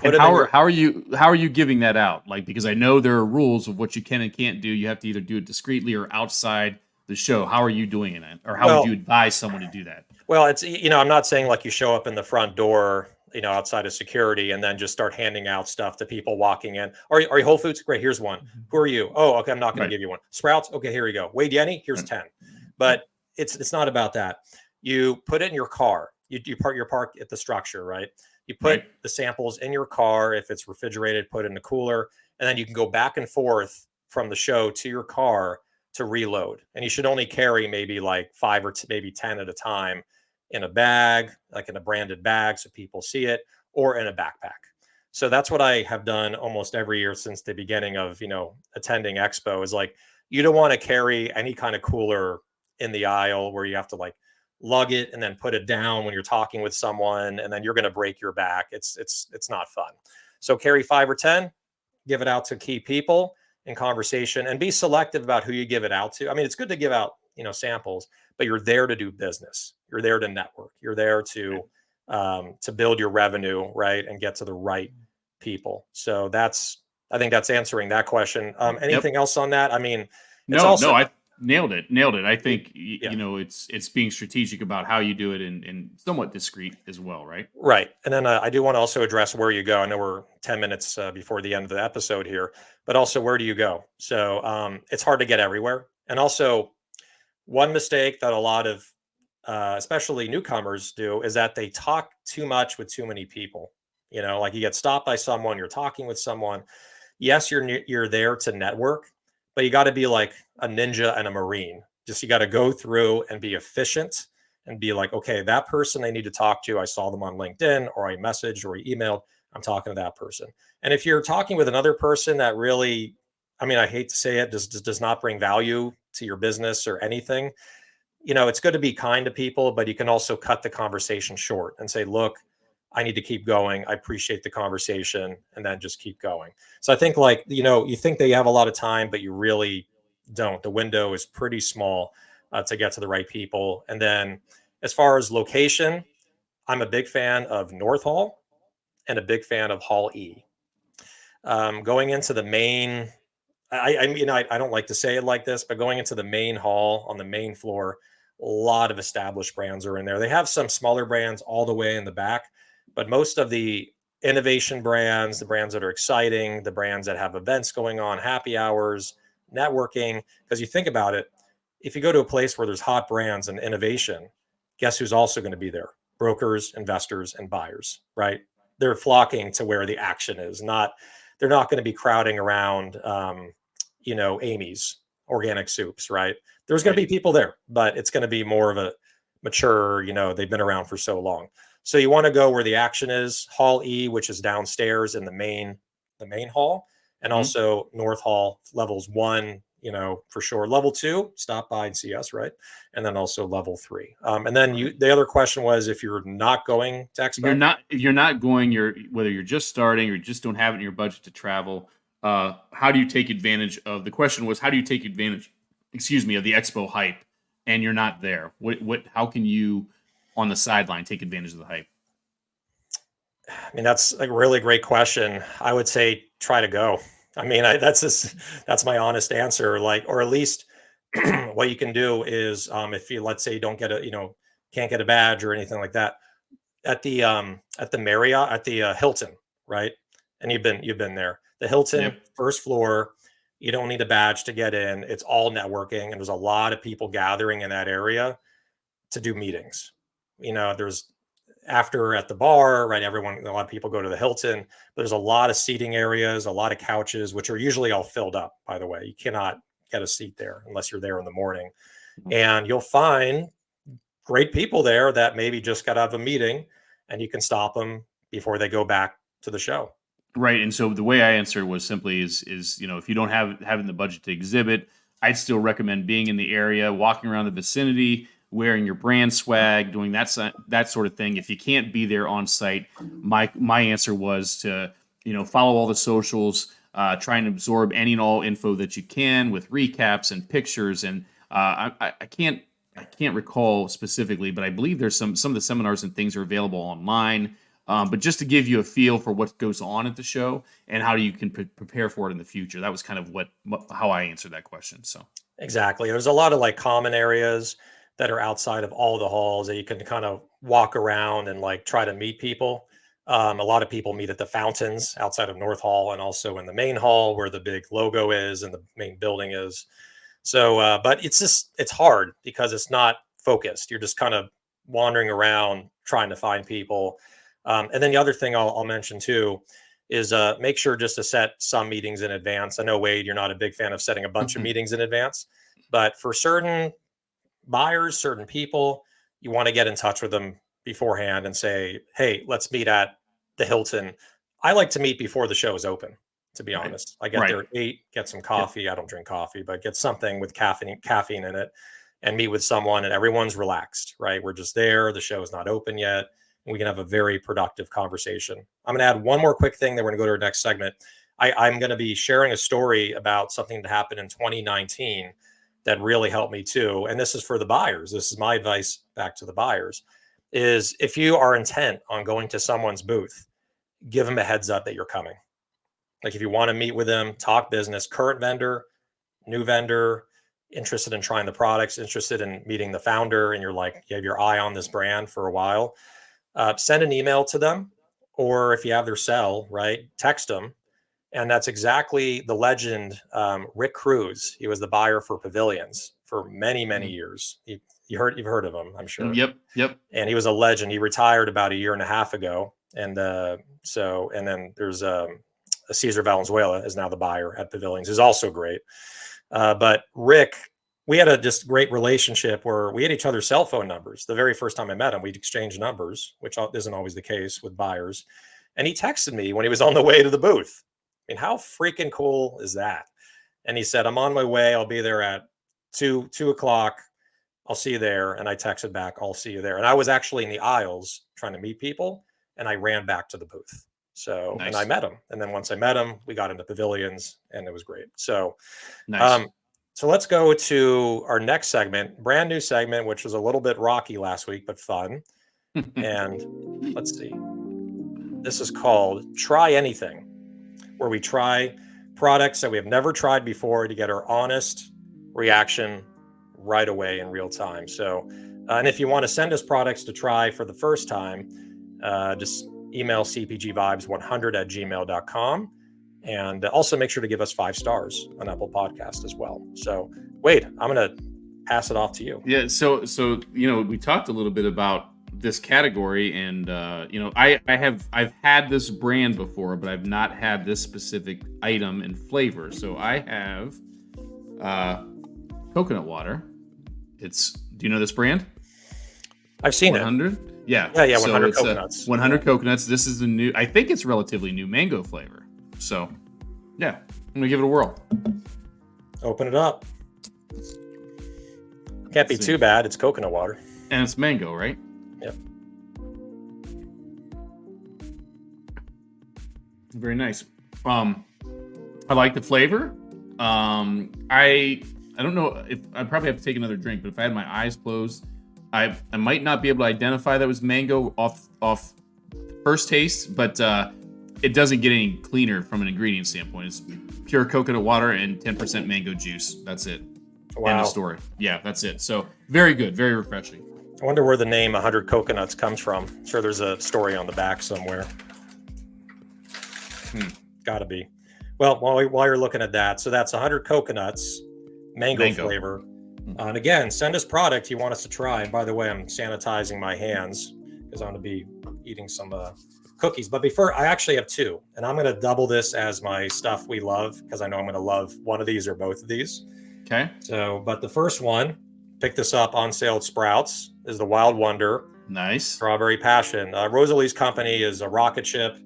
And how are you giving that out? Like, because I know there are rules of what you can and can't do. You have to either do it discreetly or outside the show. How are you doing it? Or how would you advise someone to do that? Well, it's, I'm not saying like you show up in the front door, outside of security, and then just start handing out stuff to people walking in. Are you Whole Foods? Great. Here's one. Who are you? Oh, okay. I'm not going to give you one. Sprouts. Okay, here you go. Wade Yenny. Here's 10. But it's not about that. You put it in your car. You park at the structure, right? You put the samples in your car. If it's refrigerated, put it in the cooler, and then you can go back and forth from the show to your car to reload. And you should only carry maybe like 5 or maybe 10 at a time in a bag, like in a branded bag, so people see it, or in a backpack. So that's what I have done almost every year since the beginning of, attending Expo, is like, you don't want to carry any kind of cooler in the aisle where you have to like lug it and then put it down when you're talking with someone, and then you're going to break your back. It's not fun. So carry 5 or 10, give it out to key people in conversation, and be selective about who you give it out to. I mean, it's good to give out, samples, but you're there to do business. You're there to network. You're there to build your revenue, right, and get to the right people. So I think that's answering that question. Anything else on that? I mean, no, I nailed it. I think it's being strategic about how you do it and somewhat discreet as well, right? Right. And then I do want to also address where you go. I know we're 10 minutes before the end of the episode here, but also where do you go? So it's hard to get everywhere. And also, one mistake that a lot of especially newcomers do is that they talk too much with too many people. Like you get stopped by someone, you're talking with someone. Yes, you're there to network, but you got to be like a ninja and a Marine. Just, you got to go through and be efficient and be like, okay, that person I need to talk to, I saw them on LinkedIn, or I messaged, or I emailed, I'm talking to that person. And if you're talking with another person that really, I mean, I hate to say it, does not bring value to your business or anything, it's good to be kind to people, but you can also cut the conversation short and say, look, I need to keep going. I appreciate the conversation, and then just keep going. So I think, like, you think that you have a lot of time, but you really don't. The window is pretty small to get to the right people. And then as far as location, I'm a big fan of North Hall and a big fan of Hall E. Going into the main, I don't like to say it like this, but going into the main hall on the main floor, a lot of established brands are in there. They have some smaller brands all the way in the back, but most of the innovation brands, the brands that are exciting, the brands that have events going on, happy hours, networking, because you think about it, if you go to a place where there's hot brands and innovation, guess who's also going to be there? Brokers, investors, and buyers, right? They're flocking to where the action is. They're not going to be crowding around, Amy's organic soups, right? There's going to be people there, but it's going to be more of a mature, they've been around for so long. So you want to go where the action is. Hall E, which is downstairs in the main hall, and also North Hall levels 1, for sure. Level 2, stop by and see us, right? And then also level 3. And then the other question was, if you're not going to Expo, you're not going, whether you're just starting or just don't have it in your budget to travel. How do you take advantage of? The question was, how do you take advantage? Excuse me, of the Expo hype, and you're not there. How can you, on the sideline, take advantage of the hype? I mean, that's a really great question. I would say try to go. I mean, that's my honest answer. Like, or at least what you can do is, if you, let's say you don't get can't get a badge or anything like that, at the Marriott, at the Hilton, right? And you've been there. The Hilton, Yep. first floor, you don't need a badge to get in. It's all networking, and there's a lot of people gathering in that area to do meetings. There's after at the bar, right? A lot of people go to the Hilton. There's a lot of seating areas, a lot of couches, which are usually all filled up, by the way. You cannot get a seat there unless you're there in the morning. And you'll find great people there that maybe just got out of a meeting, and you can stop them before they go back to the show. Right. And so the way I answered was simply is if you don't having the budget to exhibit, I'd still recommend being in the area, walking around the vicinity, wearing your brand swag, doing that sort of thing. If you can't be there on site, my answer was to follow all the socials, try and absorb any and all info that you can with recaps and pictures. And I can't recall specifically, but I believe there's some of the seminars and things are available online. But just to give you a feel for what goes on at the show and how you can prepare for it in the future. That was kind of how I answered that question. So exactly, there's a lot of like common areas that are outside of all the halls that you can kind of walk around and like try to meet people. A lot of people meet at the fountains outside of North Hall and also in the main hall where the big logo is and the main building is. So, but it's hard because it's not focused. You're just kind of wandering around trying to find people. And then the other thing I'll mention too is make sure just to set some meetings in advance. I know, Wade, you're not a big fan of setting a bunch of meetings in advance, but for certain buyers, certain people, you want to get in touch with them beforehand and say, hey, let's meet at the Hilton. I like to meet before the show is open, to be honest. I get there at 8, get some coffee. I don't drink coffee, but get something with caffeine in it and meet with someone, and everyone's relaxed, right? We're just there. The show is not open yet. And we can have a very productive conversation. I'm going to add one more quick thing, then we're going to go to our next segment. I'm going to be sharing a story about something that happened in 2019 that really helped me too. And this is for the buyers. This is my advice back to the buyers, is if you are intent on going to someone's booth, give them a heads up that you're coming. Like if you want to meet with them, talk business, current vendor, new vendor, interested in trying the products, interested in meeting the founder, and you're like, you have your eye on this brand for a while, send an email to them, or if you have their cell, right, text them. And that's exactly the legend. Rick Cruz, he was the buyer for Pavilions for many, many years. You've heard of him, I'm sure. Yep. And he was a legend. He retired about a year and a half ago. And and then there's Cesar Valenzuela is now the buyer at Pavilions, who's also great. But Rick, we had a just great relationship where we had each other's cell phone numbers. The very first time I met him, we'd exchanged numbers, which isn't always the case with buyers. And he texted me when he was on the way to the booth. I mean, how freaking cool is that? And he said, I'm on my way. I'll be there at 2 o'clock. I'll see you there. And I texted back, I'll see you there. And I was actually in the aisles trying to meet people, and I ran back to the booth. So, nice. And I met him. And then once I met him, we got into Pavilions, and it was great. So, nice. So let's go to our next segment, brand new segment, which was a little bit rocky last week, but fun. And let's see. This is called Try Anything, where we try products that we have never tried before to get our honest reaction right away in real time. So, and if you want to send us products to try for the first time, just email cpgvibes100@gmail.com. And also make sure to give us 5 stars on Apple Podcast as well. So, Wade, I'm going to pass it off to you. Yeah. So we talked a little bit about this category, and I've had this brand before, but I've not had this specific item and flavor. So I have coconut water. Do you know this brand? I've seen 100? it. Yeah. Yeah. So 100 coconuts. 100 coconuts. This is the new. I think it's relatively new mango flavor. So, yeah, I'm gonna give it a whirl. Open it up. Can't be Let's see. too bad. It's coconut water. And it's mango, right? Yep. Very nice. I like the flavor. I don't know if I probably have to take another drink, but if I had my eyes closed, I might not be able to identify that was mango off first taste, but it doesn't get any cleaner from an ingredient standpoint. It's pure coconut water and 10% mango juice. That's it. Wow. End of story. Yeah, that's it. So very good, very refreshing. I wonder where the name 100 Coconuts comes from. I'm sure there's a story on the back somewhere. Gotta be. Well, while you're looking at that, so that's 100 coconuts, mango flavor. And again, send us product you want us to try. And by the way, I'm sanitizing my hands because I'm going to be eating some cookies. But before, I actually have two. And I'm going to double this as my stuff we love because I know I'm going to love one of these or both of these. Okay. So, but the first one, pick this up on sale at Sprouts, is the Wild Wonder. Nice. Strawberry Passion. Rosalie's company is a rocket ship.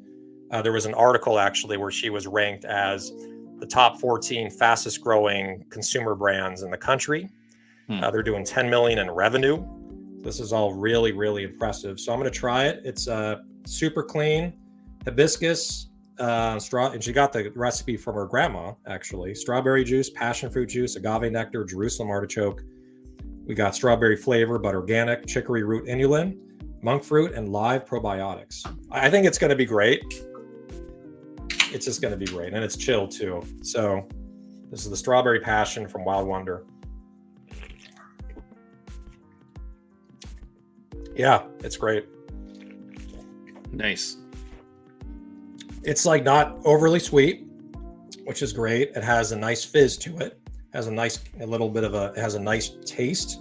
There was an article actually where she was ranked as the top 14 fastest growing consumer brands in the country. They're doing 10 million in revenue. This is all really, really impressive. So I'm going to try it. It's super clean, hibiscus, straw, and she got the recipe from her grandma actually. Strawberry juice, passion fruit juice, agave nectar, Jerusalem artichoke. We got strawberry flavor, but organic, chicory root inulin, monk fruit, and live probiotics. I think it's going to be great. It's just going to be great. And it's chilled too. So this is the Strawberry Passion from Wild Wonder. Yeah, it's great. Nice. It's like not overly sweet, which is great. It has a nice fizz to it. It has it has a nice taste,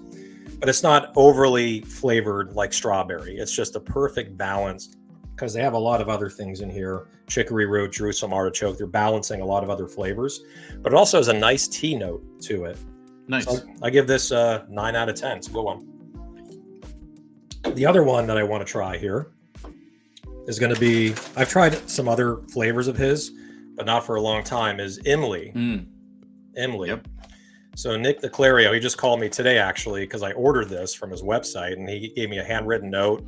but it's not overly flavored like strawberry. It's just a perfect balance because they have a lot of other things in here. Chicory root, Jerusalem artichoke. They're balancing a lot of other flavors, but it also has a nice tea note to it. Nice. So I give this a 9 out of 10. It's a good one. The other one that I want to try here is going to be, I've tried some other flavors of his, but not for a long time, is Imley. Imley. Yep. So Nick DeClario, he just called me today actually because I ordered this from his website and he gave me a handwritten note.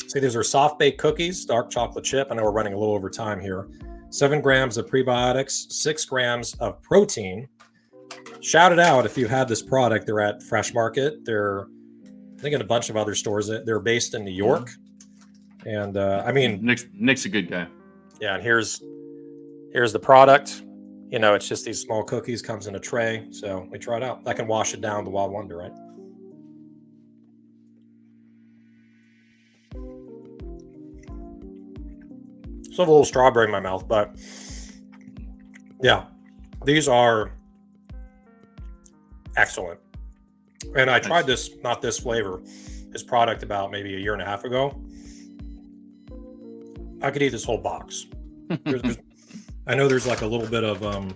See, these are soft baked cookies, dark chocolate chip. I know we're running a little over time here. 7 grams of prebiotics, 6 grams of protein. Shout it out if you had this product. They're at Fresh Market. They're, I think, in a bunch of other stores. They're based in New York. And I mean, Nick's a good guy. Yeah, and here's the product. You know, it's just these small cookies, comes in a tray. So we try it out. I can wash it down, the Wild Wonder, right? Still have a little strawberry in my mouth, but yeah, these are excellent. And I tried this, not this flavor, this product about maybe a year and a half ago. I could eat this whole box. I know there's like a little bit of no,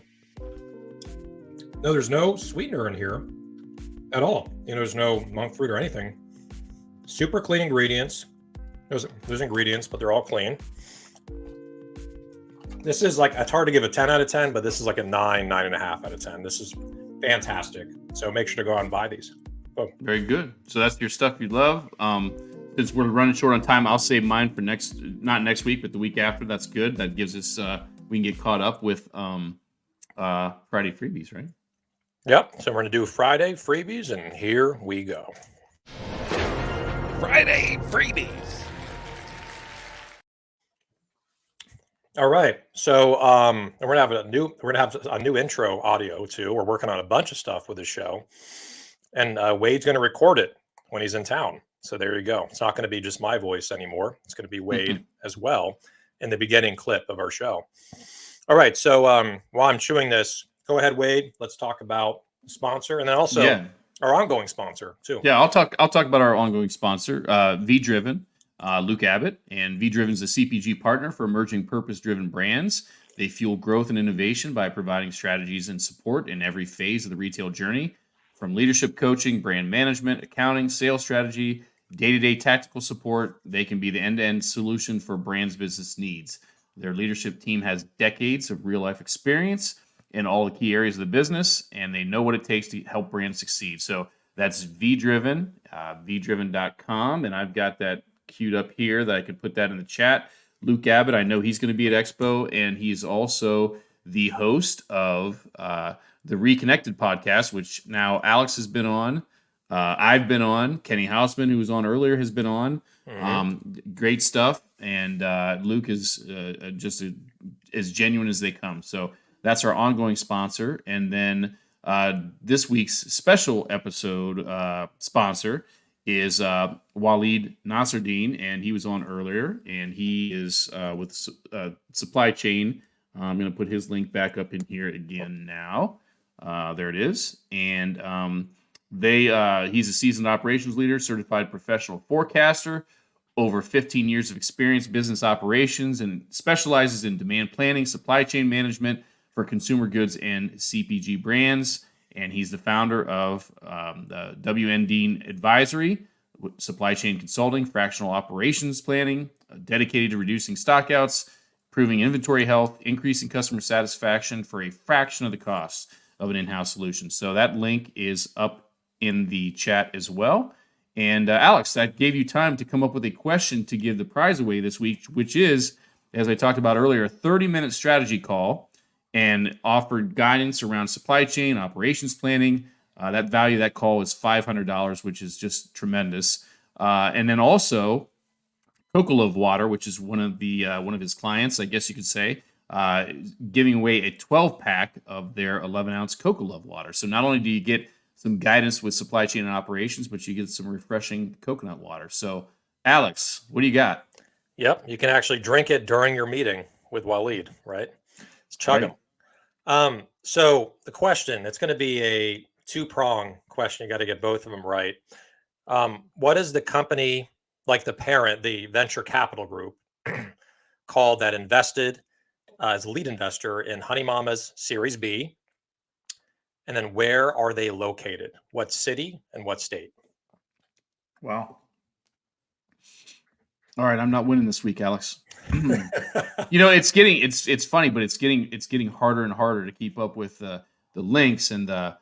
there's no sweetener in here at all. You know, there's no monk fruit or anything. Super clean ingredients. There's ingredients, but they're all clean. This is like, it's hard to give a 10 out of 10, but this is like a 9.5 out of 10. This is fantastic. So make sure to go out and buy these. Oh. Very good. So that's your stuff you love. Since we're running short on time, I'll save mine for not next week, but the week after. That's good. That gives us, we can get caught up with Friday freebies, right? Yep. So we're going to do Friday freebies, and here we go. Friday freebies. All right. So we're gonna have a new intro audio too. We're working on a bunch of stuff with the show, and Wade's going to record it when he's in town. So there you go. It's not going to be just my voice anymore. It's going to be Wade as well in the beginning clip of our show. All right. So while I'm chewing this, go ahead, Wade. Let's talk about the sponsor, and then also our ongoing sponsor too. Yeah, I'll talk about our ongoing sponsor, V Driven. Luke Abbott, and V Driven is a CPG partner for emerging purpose-driven brands. They fuel growth and innovation by providing strategies and support in every phase of the retail journey, from leadership coaching, brand management, accounting, sales strategy, day-to-day tactical support. They can be the end-to-end solution for brands' business needs. Their leadership team has decades of real-life experience in all the key areas of the business, and they know what it takes to help brands succeed. So that's VDriven, vdriven.com, and I've got that queued up here that I could put that in the chat. Luke Abbott, I know he's going to be at Expo, and he's also the host of the Reconnected podcast, which now Alex has been on. I've been on. Kenny Hausman, who was on earlier, has been on. Great stuff. And Luke is just as genuine as they come. So that's our ongoing sponsor. And then this week's special episode sponsor is Waleed Nasruddin, and he was on earlier, and he is with Supply Chain. I'm going to put his link back up in here again now. There it is. And he's a seasoned operations leader, certified professional forecaster, over 15 years of experience in business operations, and specializes in demand planning, supply chain management for consumer goods and CPG brands. And he's the founder of the WN Dean Advisory, supply chain consulting, fractional operations planning, dedicated to reducing stockouts, improving inventory health, increasing customer satisfaction for a fraction of the cost of an in-house solution. So that link is up in the chat as well. And Alex, that gave you time to come up with a question to give the prize away this week, which is, as I talked about earlier, a 30-minute strategy call, and offered guidance around supply chain operations planning. That value of that call is $500, which is just tremendous. And then also Cocoa Love Water, which is one of his clients, I guess you could say, giving away a 12-pack of their 11-ounce Cocoa Love Water. So not only do you get some guidance with supply chain and operations, but you get some refreshing coconut water. So, Alex, what do you got? Yep, you can actually drink it during your meeting with Waleed, right? It's chug them. So the question, it's going to be a two-prong question. You got to get both of them right. What is the company, like the parent, the venture capital group, called that invested as a lead investor in Honey Mama's Series B? And then where are they located? What city and what state? Wow. All right, I'm not winning this week, Alex. It's funny, but it's getting harder and harder to keep up with the links and the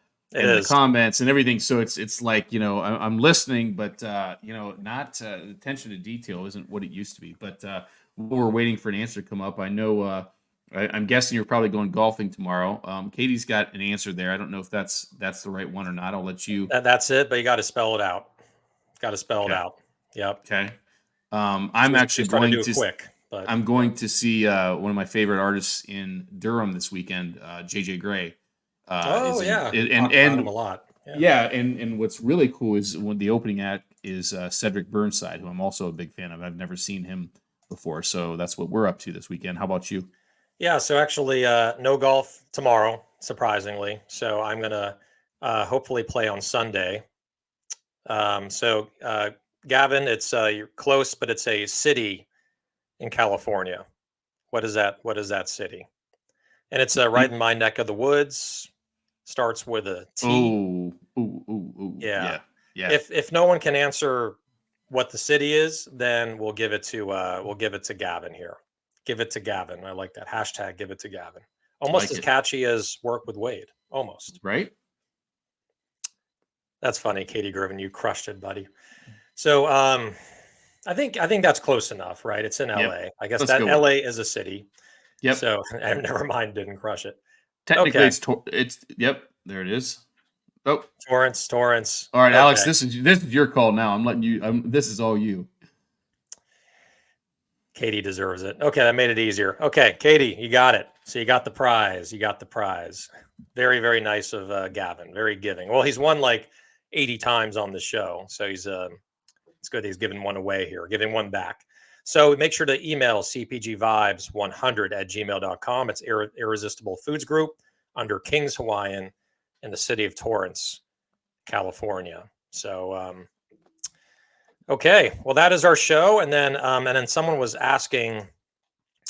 comments and everything. So it's like, I'm listening, but not attention to detail isn't what it used to be. But we're waiting for an answer to come up. I know. I'm guessing you're probably going golfing tomorrow. Katie's got an answer there. I don't know if that's the right one or not. I'll let you. That's it, but you got to spell it out. Got to spell it out. Yep. Okay. I'm actually going to quick. But, I'm going to see one of my favorite artists in Durham this weekend, JJ Gray. And him a lot. And what's really cool is when the opening act is Cedric Burnside, who I'm also a big fan of. I've never seen him before, so that's what we're up to this weekend. How about you? Yeah, so actually no golf tomorrow, surprisingly. So I'm going to hopefully play on Sunday. So Gavin, it's you're close, but it's a city in California. What is that city? And it's right in my neck of the woods. Starts with a T. Yeah. If no one can answer what the city is, then we'll give it to Gavin here. Give it to Gavin. I like that. # give it to Gavin. Almost as catchy as Work with Wade. Almost. Right? That's funny, Katie Griffin. You crushed it, buddy. So I think that's close enough, right? It's in LA. I guess that LA is a city. Yep. So never mind, didn't crush it. Technically, it's there it is. Oh, Torrance. All right, Alex, this is your call now. I'm letting you. This is all you. Katie deserves it. Okay, that made it easier. Okay, Katie, you got it. So you got the prize. Very, very nice of Gavin. Very giving. Well, he's won like 80 times on the show, so he's it's good. He's giving one away here, giving one back. So make sure to email cpgvibes100@gmail.com. It's Irresistible Foods Group under King's Hawaiian in the city of Torrance, California. So, okay, well, that is our show. And then someone was asking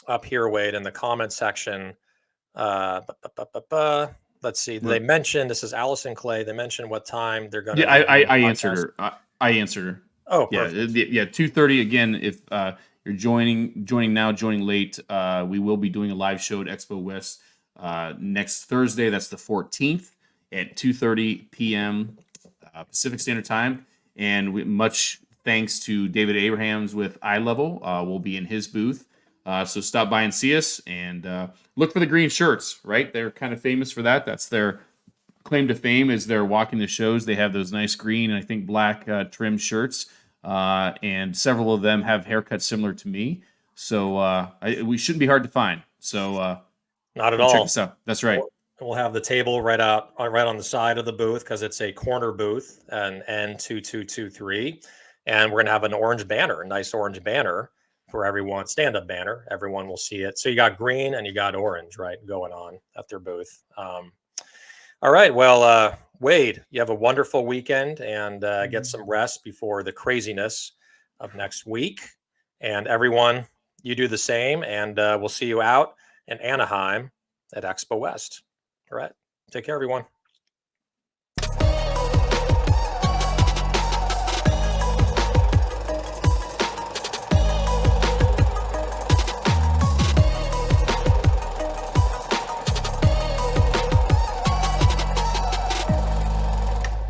up here, Wade, in the comment section. Let's see. They mentioned, this is Allison Clay. They mentioned what time they're going to. Yeah, I answered her. I answered her. Oh, yeah, perfect. 2:30 again. If you're joining late, we will be doing a live show at Expo West next Thursday. That's the 14th at 2:30 p.m. Pacific Standard Time. And much thanks to David Abrahams with iLevel. We'll be in his booth. So stop by and see us, and look for the green shirts, right? They're kind of famous for that. That's their claim to fame, is they're walking the shows. They have those nice green and I think black trim shirts. And several of them have haircuts similar to me. So we shouldn't be hard to find. So not at check all. us out. That's right. We'll have the table right on the side of the booth because it's a corner booth, and N2223, and we're gonna have an orange banner, a nice orange banner for everyone, stand-up banner. Everyone will see it. So you got green and you got orange, right, going on at their booth. All right, well, Wade, you have a wonderful weekend, and get some rest before the craziness of next week. And everyone, you do the same, and we'll see you out in Anaheim at Expo West. All right. Take care, everyone.